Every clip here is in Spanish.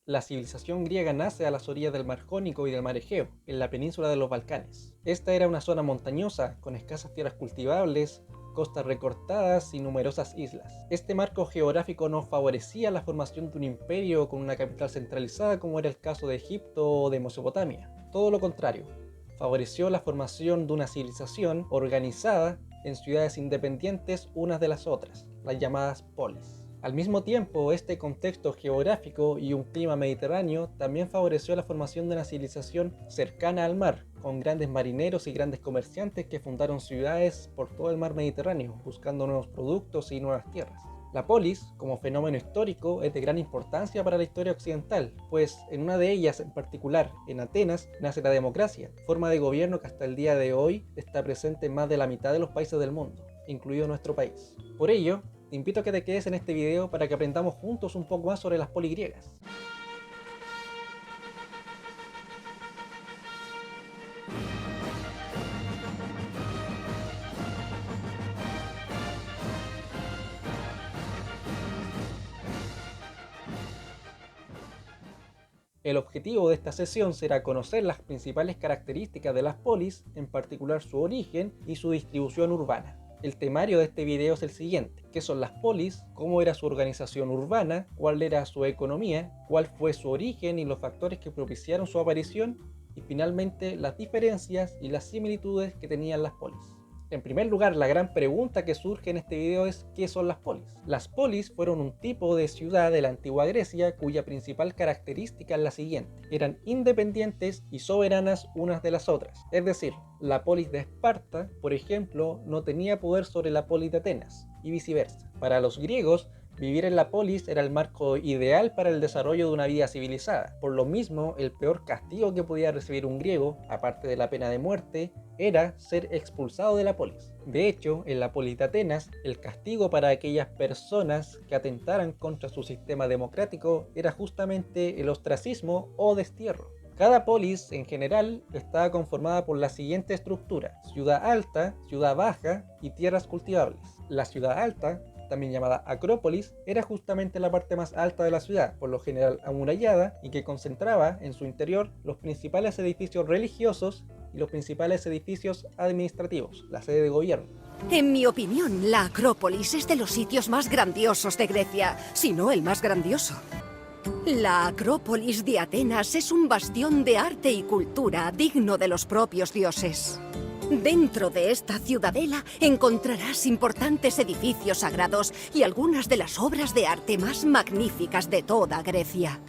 La civilización griega nace a las orillas del mar Jónico y del mar Egeo, en la península de los Balcanes. Esta era una zona montañosa, con escasas tierras cultivables, costas recortadas y numerosas islas. Este marco geográfico no favorecía la formación de un imperio con una capital centralizada como era el caso de Egipto o de Mesopotamia. Todo lo contrario, favoreció la formación de una civilización organizada en ciudades independientes unas de las otras, las llamadas polis. Al mismo tiempo, este contexto geográfico y un clima mediterráneo también favoreció la formación de una civilización cercana al mar, con grandes marineros y grandes comerciantes que fundaron ciudades por todo el mar Mediterráneo, buscando nuevos productos y nuevas tierras. La polis, como fenómeno histórico, es de gran importancia para la historia occidental, pues en una de ellas, en particular, en Atenas, nace la democracia, forma de gobierno que hasta el día de hoy está presente en más de la mitad de los países del mundo, incluido nuestro país. Por ello, te invito a que te quedes en este video para que aprendamos juntos un poco más sobre las polis griegas. El objetivo de esta sesión será conocer las principales características de las polis, en particular su origen y su distribución urbana. El temario de este video es el siguiente: ¿qué son las polis? ¿Cómo era su organización urbana? ¿Cuál era su economía? ¿Cuál fue su origen y los factores que propiciaron su aparición? Y finalmente, las diferencias y las similitudes que tenían las polis. En primer lugar, la gran pregunta que surge en este video es ¿qué son las polis? Las polis fueron un tipo de ciudad de la antigua Grecia cuya principal característica es la siguiente: eran independientes y soberanas unas de las otras. Es decir, la polis de Esparta, por ejemplo, no tenía poder sobre la polis de Atenas, y viceversa. Para los griegos, vivir en la polis era el marco ideal para el desarrollo de una vida civilizada. Por lo mismo, el peor castigo que podía recibir un griego, aparte de la pena de muerte, era ser expulsado de la polis. De hecho, en la polis de Atenas, el castigo para aquellas personas que atentaran contra su sistema democrático era justamente el ostracismo o destierro. Cada polis, en general, estaba conformada por la siguiente estructura: ciudad alta, ciudad baja y tierras cultivables. La ciudad alta, también llamada Acrópolis, era justamente la parte más alta de la ciudad, por lo general amurallada, y que concentraba en su interior los principales edificios religiosos y los principales edificios administrativos, la sede de gobierno. En mi opinión, la Acrópolis es de los sitios más grandiosos de Grecia, si no el más grandioso. La Acrópolis de Atenas es un bastión de arte y cultura digno de los propios dioses. Dentro de esta ciudadela encontrarás importantes edificios sagrados y algunas de las obras de arte más magníficas de toda Grecia.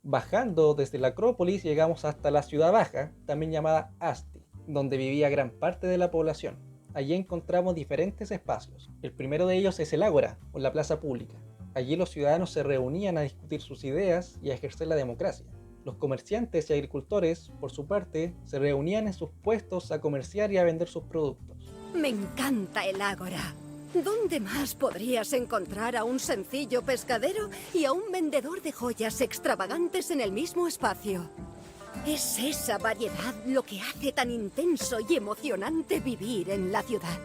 Bajando desde la Acrópolis llegamos hasta la ciudad baja, también llamada Asti, donde vivía gran parte de la población. Allí encontramos diferentes espacios. El primero de ellos es el Ágora, o la plaza pública. Allí los ciudadanos se reunían a discutir sus ideas y a ejercer la democracia. Los comerciantes y agricultores, por su parte, se reunían en sus puestos a comerciar y a vender sus productos. Me encanta el Ágora. ¿Dónde más podrías encontrar a un sencillo pescadero y a un vendedor de joyas extravagantes en el mismo espacio? Es esa variedad lo que hace tan intenso y emocionante vivir en la ciudad.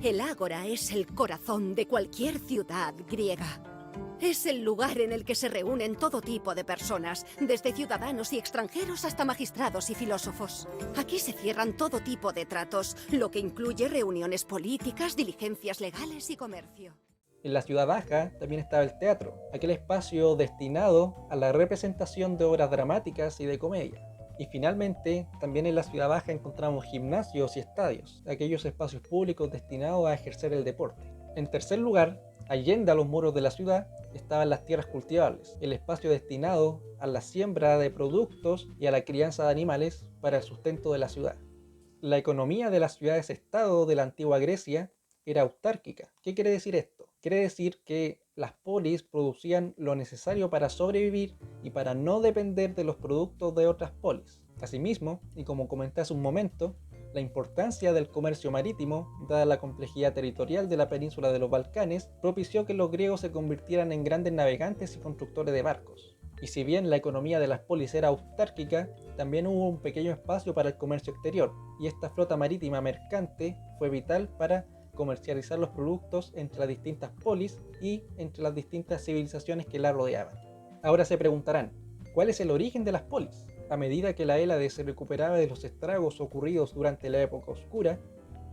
El Ágora es el corazón de cualquier ciudad griega. Es el lugar en el que se reúnen todo tipo de personas, desde ciudadanos y extranjeros hasta magistrados y filósofos. Aquí se cierran todo tipo de tratos, lo que incluye reuniones políticas, diligencias legales y comercio. En la ciudad baja también estaba el teatro, aquel espacio destinado a la representación de obras dramáticas y de comedia. Y finalmente, también en la ciudad baja encontramos gimnasios y estadios, aquellos espacios públicos destinados a ejercer el deporte. En tercer lugar, allende a los muros de la ciudad, estaban las tierras cultivables, el espacio destinado a la siembra de productos y a la crianza de animales para el sustento de la ciudad. La economía de las ciudades-estado de la antigua Grecia era autárquica. ¿Qué quiere decir esto? Quiere decir que las polis producían lo necesario para sobrevivir y para no depender de los productos de otras polis. Asimismo, y como comenté hace un momento, la importancia del comercio marítimo, dada la complejidad territorial de la península de los Balcanes, propició que los griegos se convirtieran en grandes navegantes y constructores de barcos. Y si bien la economía de las polis era autárquica, también hubo un pequeño espacio para el comercio exterior, y esta flota marítima mercante fue vital para comercializar los productos entre las distintas polis y entre las distintas civilizaciones que la rodeaban. Ahora se preguntarán, ¿cuál es el origen de las polis? A medida que la Hélade se recuperaba de los estragos ocurridos durante la época oscura,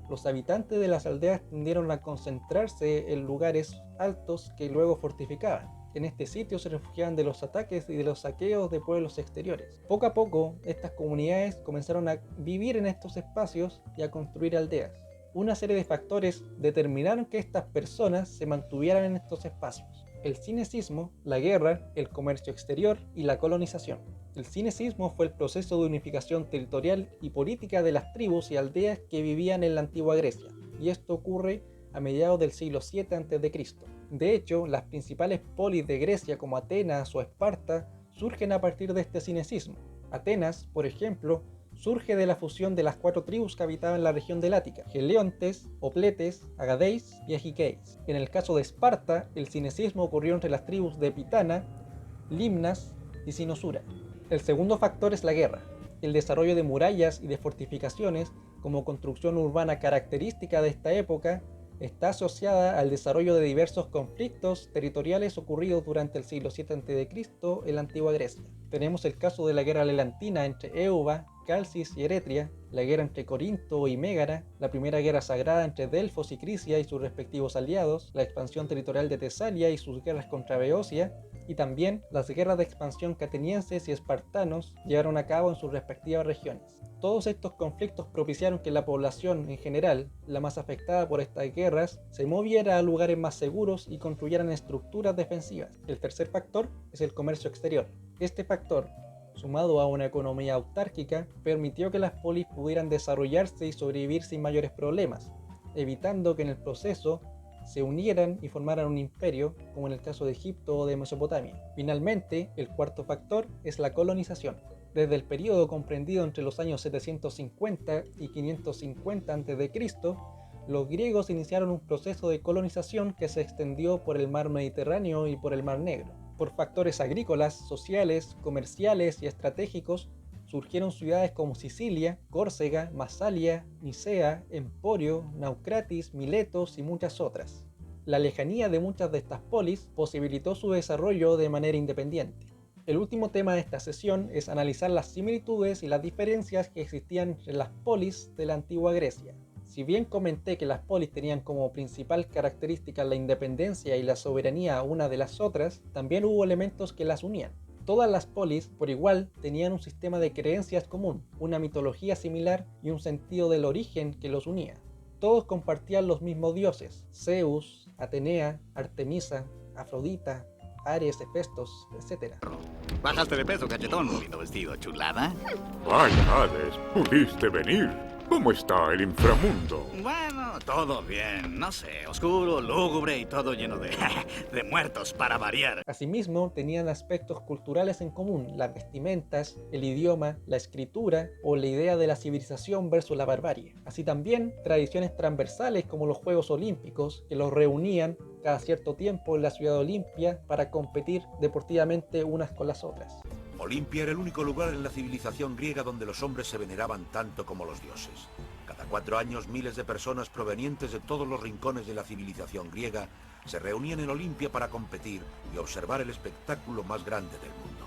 los habitantes de las aldeas tendieron a concentrarse en lugares altos que luego fortificaban. En este sitio se refugiaban de los ataques y de los saqueos de pueblos exteriores. Poco a poco, estas comunidades comenzaron a vivir en estos espacios y a construir aldeas. Una serie de factores determinaron que estas personas se mantuvieran en estos espacios: el cinecismo, la guerra, el comercio exterior y la colonización. El cinecismo fue el proceso de unificación territorial y política de las tribus y aldeas que vivían en la antigua Grecia, y esto ocurre a mediados del siglo VII a.C. De hecho, las principales polis de Grecia como Atenas o Esparta surgen a partir de este cinecismo. Atenas, por ejemplo, surge de la fusión de las 4 tribus que habitaban la región del Ática: Geleontes, Opletes, Agadeis y Agiqueis. En el caso de Esparta, el cinecismo ocurrió entre las tribus de Pitana, Limnas y Sinosura. El segundo factor es la guerra. El desarrollo de murallas y de fortificaciones como construcción urbana característica de esta época está asociada al desarrollo de diversos conflictos territoriales ocurridos durante el siglo VII a.C. en la antigua Grecia. Tenemos el caso de la guerra lelantina entre Éuba, Calcis y Eretria, la guerra entre Corinto y Mégara, la primera guerra sagrada entre Delfos y Crisia y sus respectivos aliados, la expansión territorial de Tesalia y sus guerras contra Beocia, y también las guerras de expansión que atenienses y espartanos llevaron a cabo en sus respectivas regiones. Todos estos conflictos propiciaron que la población en general, la más afectada por estas guerras, se moviera a lugares más seguros y construyeran estructuras defensivas. El tercer factor es el comercio exterior. Este factor, sumado a una economía autárquica, permitió que las polis pudieran desarrollarse y sobrevivir sin mayores problemas, evitando que en el proceso se unieran y formaran un imperio, como en el caso de Egipto o de Mesopotamia. Finalmente, el cuarto factor es la colonización. Desde el periodo comprendido entre los años 750 y 550 a.C., los griegos iniciaron un proceso de colonización que se extendió por el mar Mediterráneo y por el mar Negro. Por factores agrícolas, sociales, comerciales y estratégicos, surgieron ciudades como Sicilia, Córcega, Masalia, Nicea, Emporio, Naucratis, Miletos y muchas otras. La lejanía de muchas de estas polis posibilitó su desarrollo de manera independiente. El último tema de esta sesión es analizar las similitudes y las diferencias que existían entre las polis de la antigua Grecia. Si bien comenté que las polis tenían como principal característica la independencia y la soberanía una de las otras, también hubo elementos que las unían. Todas las polis, por igual, tenían un sistema de creencias común, una mitología similar y un sentido del origen que los unía. Todos compartían los mismos dioses: Zeus, Atenea, Artemisa, Afrodita, Ares, Hefestos, etc. Bajaste de peso, cachetón. Lindo vestido, chulada. Vaya, Hades, pudiste venir. ¿Cómo está el inframundo? Bueno, todo bien. No sé, oscuro, lúgubre y todo lleno de de muertos para variar. Asimismo, tenían aspectos culturales en común: las vestimentas, el idioma, la escritura o la idea de la civilización versus la barbarie. Así también, tradiciones transversales como los Juegos Olímpicos, que los reunían cada cierto tiempo en la ciudad de Olimpia para competir deportivamente unas con las otras. Olimpia era el único lugar en la civilización griega donde los hombres se veneraban tanto como los dioses. Cada 4 años, miles de personas provenientes de todos los rincones de la civilización griega se reunían en Olimpia para competir y observar el espectáculo más grande del mundo.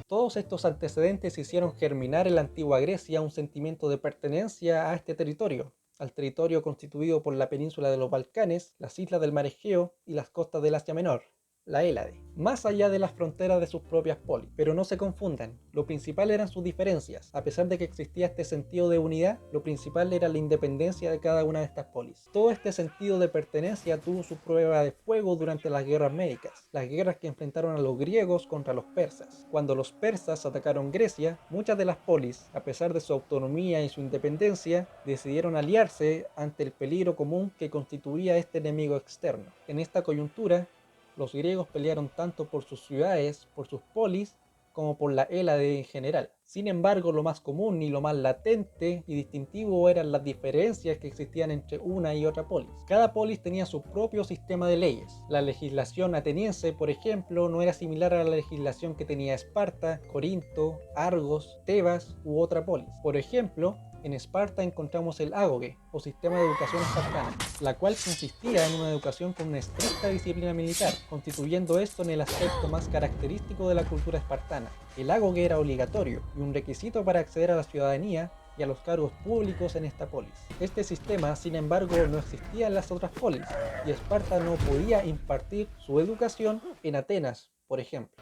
Todos estos antecedentes hicieron germinar en la antigua Grecia un sentimiento de pertenencia a este territorio, al territorio constituido por la península de los Balcanes, las islas del mar Egeo y las costas del Asia Menor, la Hélade, más allá de las fronteras de sus propias polis. Pero no se confundan, lo principal eran sus diferencias. A pesar de que existía este sentido de unidad, lo principal era la independencia de cada una de estas polis. Todo este sentido de pertenencia tuvo su prueba de fuego durante las guerras médicas, las guerras que enfrentaron a los griegos contra los persas. Cuando los persas atacaron Grecia, muchas de las polis, a pesar de su autonomía y su independencia, decidieron aliarse ante el peligro común que constituía este enemigo externo. En esta coyuntura, los griegos pelearon tanto por sus ciudades, por sus polis, como por la Hélade en general. Sin embargo, lo más común y lo más latente y distintivo eran las diferencias que existían entre una y otra polis. Cada polis tenía su propio sistema de leyes. La legislación ateniense, por ejemplo, no era similar a la legislación que tenía Esparta, Corinto, Argos, Tebas u otra polis. Por ejemplo, En Esparta encontramos el ágoge, o sistema de educación espartana, la cual consistía en una educación con una estricta disciplina militar, constituyendo esto en el aspecto más característico de la cultura espartana. El ágoge era obligatorio y un requisito para acceder a la ciudadanía y a los cargos públicos en esta polis. Este sistema, sin embargo, no existía en las otras polis, y Esparta no podía impartir su educación en Atenas, por ejemplo.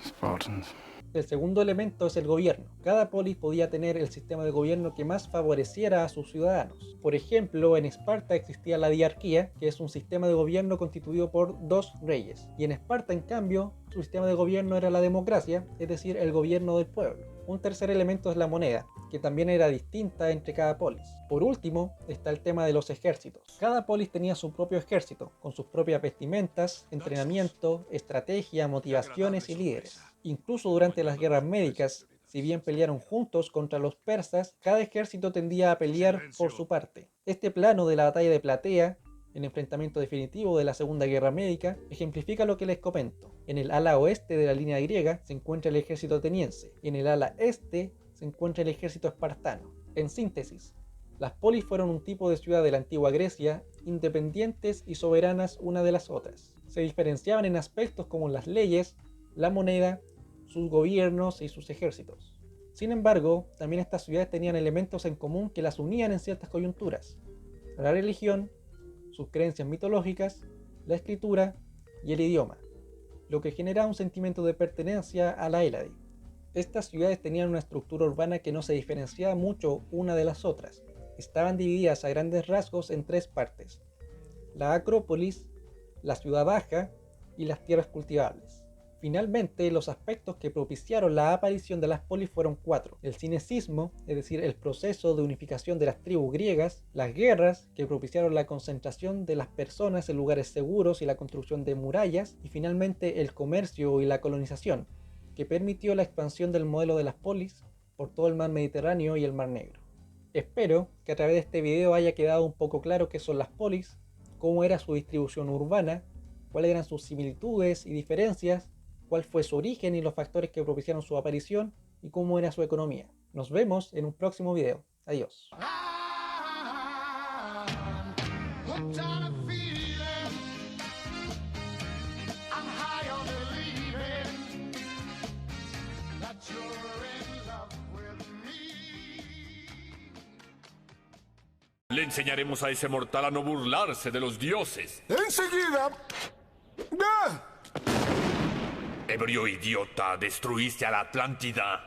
Spartans. El segundo elemento es el gobierno. Cada polis podía tener el sistema de gobierno que más favoreciera a sus ciudadanos. Por ejemplo, en Esparta existía la diarquía, que es un sistema de gobierno constituido por 2 reyes. Y en Esparta, en cambio, su sistema de gobierno era la democracia, es decir, el gobierno del pueblo. Un tercer elemento es la moneda, que también era distinta entre cada polis. Por último, está el tema de los ejércitos. Cada polis tenía su propio ejército, con sus propias vestimentas, entrenamiento, estrategia, motivaciones y líderes. Incluso durante las guerras médicas, si bien pelearon juntos contra los persas, cada ejército tendía a pelear por su parte. Este plano de la batalla de Platea, el enfrentamiento definitivo de la Segunda Guerra Médica, ejemplifica lo que les comento. En el ala oeste de la línea griega se encuentra el ejército ateniense, y en el ala este se encuentra el ejército espartano. En síntesis, las polis fueron un tipo de ciudad de la antigua Grecia, independientes y soberanas una de las otras. Se diferenciaban en aspectos como las leyes, la moneda, sus gobiernos y sus ejércitos. Sin embargo, también estas ciudades tenían elementos en común que las unían en ciertas coyunturas: la religión, sus creencias mitológicas, la escritura y el idioma, lo que generaba un sentimiento de pertenencia a la Hélade. Estas ciudades tenían una estructura urbana que no se diferenciaba mucho una de las otras. Estaban divididas a grandes rasgos en 3 partes: la Acrópolis, la ciudad baja y las tierras cultivables. Finalmente, los aspectos que propiciaron la aparición de las polis fueron 4. El cinecismo, es decir, el proceso de unificación de las tribus griegas; las guerras, que propiciaron la concentración de las personas en lugares seguros y la construcción de murallas; y finalmente el comercio y la colonización, que permitió la expansión del modelo de las polis por todo el mar Mediterráneo y el mar Negro. Espero que a través de este video haya quedado un poco claro qué son las polis, cómo era su distribución urbana, cuáles eran sus similitudes y diferencias, cuál fue su origen y los factores que propiciaron su aparición, y cómo era su economía. Nos vemos en un próximo video. Adiós. Le enseñaremos a ese mortal a no burlarse de los dioses. ¡Enseguida! ¡Ah! Ebrio idiota, destruiste a la Atlántida.